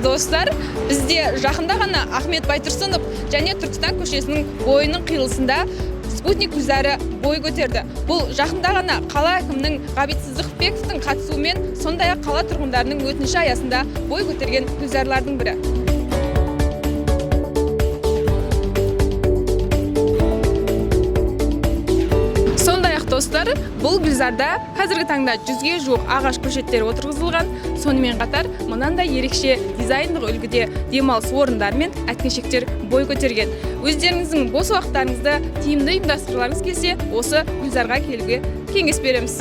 достар, бізде жақында ғана Ахмет Байтұрсынов және Түркістан көшесінің бойының қиылысында спутник гүлзары бой көтерді. Бұл жақында ғана қала әкімінің Ғабит Сыздықбековтың қатысуымен, сондай-ақ қала тұрғындарының өтініші аясында бой көтерген гүлзарлардың бірі. Достар, бұл гүлзарда қазіргі таңда 100-ге жуық ағаш көшеттері отырғызылған. Сонымен қатар, мынандай ерекше дизайндық үлгіде демалыс орындары мен әткеншектер бой көтерген. Өздеріңіздің бос уақыттарыңызды тиімді ұйымдастыруларыңыз келсе, осы гүлзарға келуге кеңес береміз.